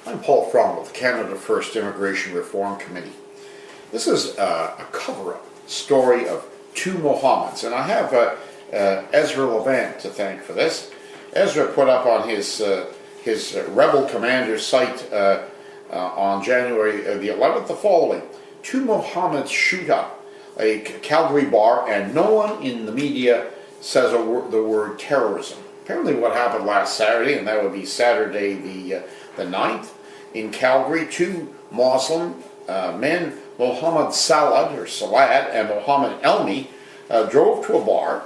I'm Paul Fromm with the Canada First Immigration Reform Committee. This is a cover-up story of two Mohammeds, and I have Ezra Levant to thank for this. Ezra put up on his Rebel Commander site on January the 11th the following: two Mohammeds shoot up a Calgary bar, and no one in the media says the word terrorism. Apparently what happened last Saturday, and that would be Saturday the 9th, in Calgary, two Muslim men, Mohammed Salad and Mohammed Elmi, drove to a bar.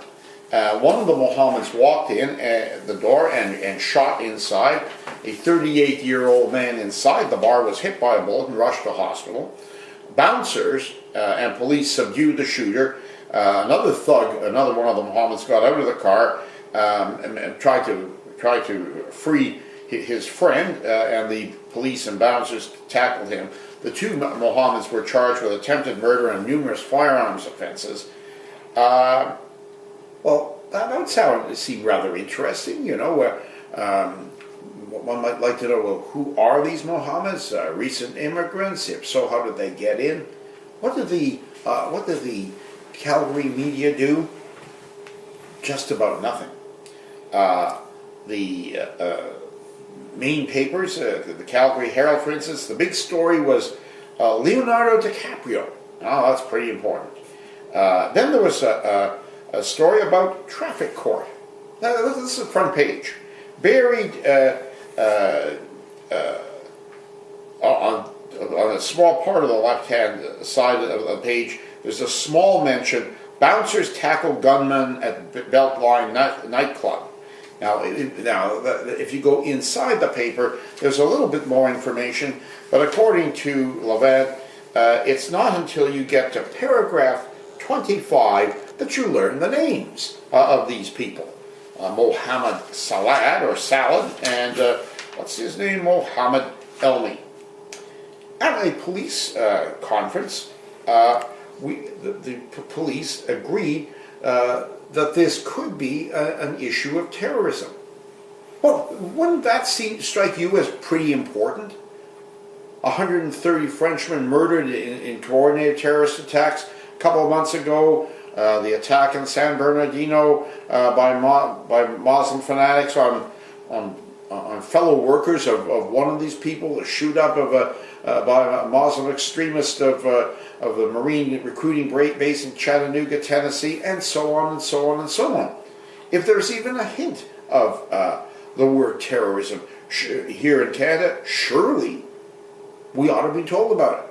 One of the Mohammeds walked in the door and shot inside. A 38-year-old man inside the bar was hit by a bullet and rushed to hospital. Bouncers and police subdued the shooter. Another one of the Mohammeds, got out of the car and tried to free his friend, and the police and bouncers tackled him. The two Mohammeds were charged with attempted murder and numerous firearms offenses. Well, that would seem rather interesting, you know. One might like to know, well, who are these Mohammeds? Recent immigrants? If so, how did they get in? What did the Calgary media do? Just about nothing. The main papers, the Calgary Herald, for instance, the big story was Leonardo DiCaprio. Oh, that's pretty important. Then there was a story about traffic court. Now, this is the front page. Buried on a small part of the left-hand side of the page, there's a small mention: bouncers tackle gunman at Beltline nightclub. Now, if you go inside the paper, there's a little bit more information, but according to Levant, it's not until you get to paragraph 25 that you learn the names of these people. Mohammed Salad and what's his name? Mohammed Elmi. At a police conference, the police agreed that this could be an issue of terrorism. Well, wouldn't that strike you as pretty important? 130 Frenchmen murdered in coordinated terrorist attacks. A couple of months ago, the attack in San Bernardino by Muslim fanatics on fellow workers of one of these people, the shoot up by a Muslim extremist of the Marine recruiting base in Chattanooga, Tennessee, and so on and so on and so on. If there's even a hint of the word terrorism here in Canada, surely we ought to be told about it,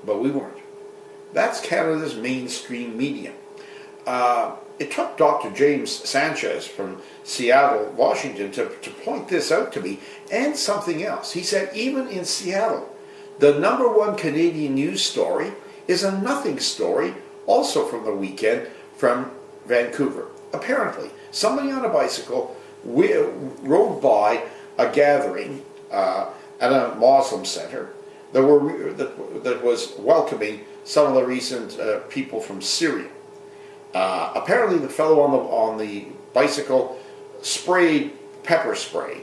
but we weren't. That's Canada's mainstream media. It took Dr. James Sanchez from Seattle, Washington, to point this out to me, and something else. He said even in Seattle, the #1 Canadian news story is a nothing story, also from the weekend, from Vancouver. Apparently, somebody on a bicycle rode by a gathering at a Muslim center that was welcoming some of the recent people from Syria. Apparently, the fellow on the bicycle sprayed pepper spray,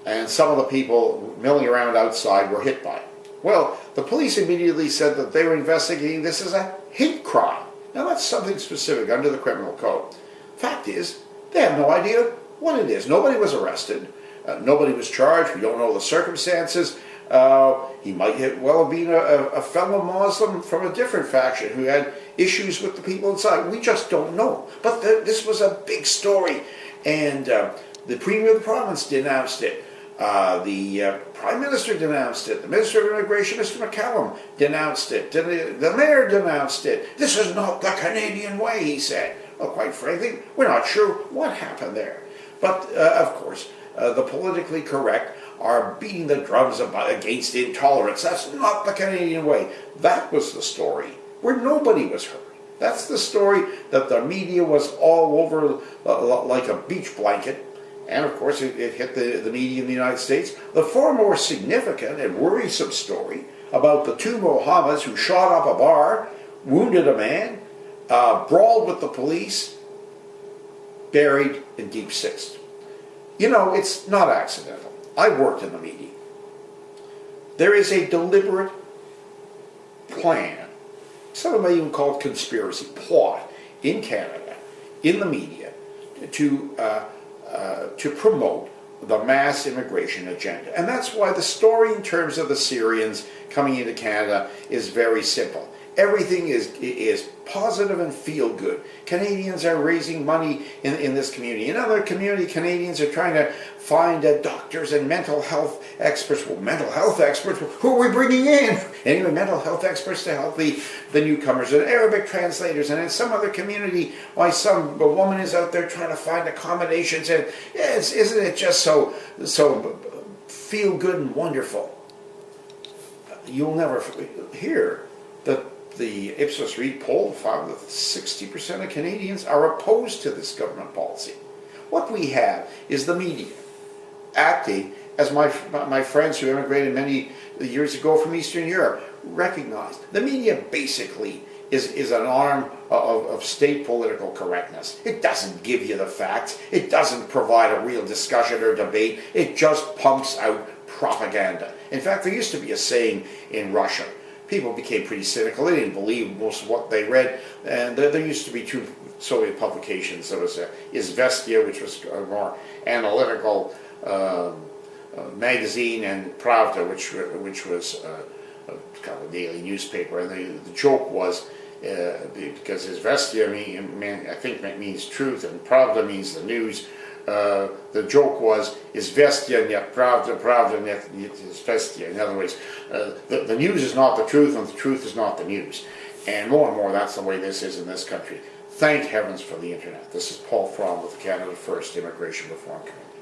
and some of the people milling around outside were hit by it. Well, the police immediately said that they were investigating this as a hate crime. Now, that's something specific under the criminal code. Fact is, they have no idea what it is. Nobody was arrested. Nobody was charged. We don't know the circumstances. He might well have been a fellow Muslim from a different faction who had issues with the people inside. We just don't know. But this was a big story, and the Premier of the province denounced it. The Prime Minister denounced it. The Minister of Immigration, Mr. McCallum, denounced it. The Mayor denounced it. This is not the Canadian way, he said. Well, quite frankly, we're not sure what happened there. But, of course, the politically correct are beating the drums against intolerance. That's not the Canadian way. That was the story where nobody was hurt. That's the story that the media was all over like a beach blanket. And of course it hit the media in the United States. The far more significant and worrisome story about the two Mohammeds who shot up a bar, wounded a man, brawled with the police, buried in Deep Six. You know, it's not accidental. I worked in the media. There is a deliberate plan, some may even call it conspiracy, plot in Canada, in the media, to promote the mass immigration agenda. And that's why the story in terms of the Syrians coming into Canada is very simple. Everything is positive and feel good. Canadians are raising money in this community. In other community, Canadians are trying to find doctors and mental health experts. Well, mental health experts, who are we bringing in? Anyway, mental health experts to help the newcomers, and Arabic translators. And in some other community, why a woman is out there trying to find accommodations. And isn't it just so feel good and wonderful? You'll never hear that the Ipsos Reid poll found that 60% of Canadians are opposed to this government policy. What we have is the media acting, as my friends who immigrated many years ago from Eastern Europe recognized. The media basically is an arm of state political correctness. It doesn't give you the facts. It doesn't provide a real discussion or debate. It just pumps out propaganda. In fact, there used to be a saying in Russia. People became pretty cynical. They didn't believe most of what they read. And there used to be two Soviet publications. There was Izvestia, which was a more analytical magazine, and Pravda, which was kind of a daily newspaper. And the joke was, because Izvestia I think means truth, and Pravda means the news. The joke was Izvestia net Pravda, Pravda net Izvestia. In other words, the news is not the truth, and the truth is not the news. And more, that's the way this is in this country. Thank heavens for the internet. This is Paul Fromm with the Canada First Immigration Reform Committee.